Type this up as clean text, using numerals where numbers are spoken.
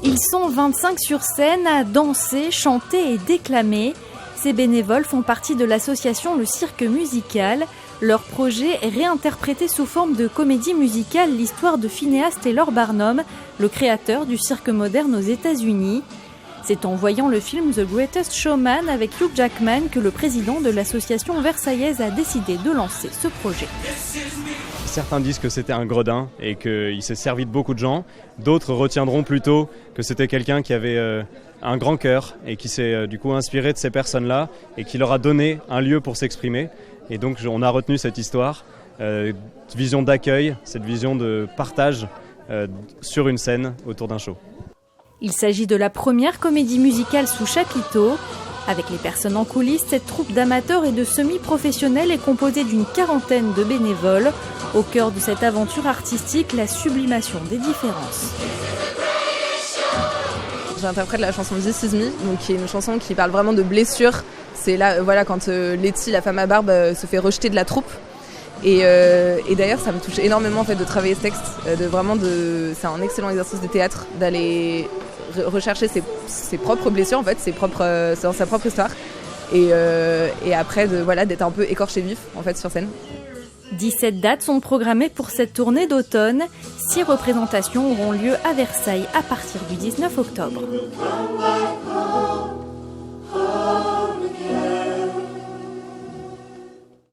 Ils sont 25 sur scène à danser, chanter et déclamer. Ces bénévoles font partie de l'association Le Cirque Musical. Leur projet est réinterpréter sous forme de comédie musicale l'histoire de Phineas Taylor Barnum, le créateur du cirque moderne aux États-Unis. C'est en voyant le film The Greatest Showman avec Hugh Jackman que le président de l'association versaillaise a décidé de lancer ce projet. Certains disent que c'était un gredin et qu'il s'est servi de beaucoup de gens. D'autres retiendront plutôt que c'était quelqu'un qui avait un grand cœur et qui s'est du coup inspiré de ces personnes-là et qui leur a donné un lieu pour s'exprimer. Et donc on a retenu cette histoire, cette vision d'accueil, cette vision de partage sur une scène autour d'un show. Il s'agit de la première comédie musicale sous chapiteau. Avec les personnes en coulisses, cette troupe d'amateurs et de semi-professionnels est composée d'une 40aine de bénévoles. Au cœur de cette aventure artistique, la sublimation des différences. J'interprète la chanson This Is Me, donc qui est une chanson qui parle vraiment de blessures. C'est là, voilà, quand Letty, la femme à barbe, se fait rejeter de la troupe. Et d'ailleurs, ça me touche énormément en fait de travailler ce texte, c'est un excellent exercice de théâtre d'aller rechercher ses propres blessures en fait, dans sa propre histoire, et après d'être un peu écorché vif en fait sur scène. 17 dates sont programmées pour cette tournée d'automne. 6 représentations auront lieu à Versailles à partir du 19 octobre.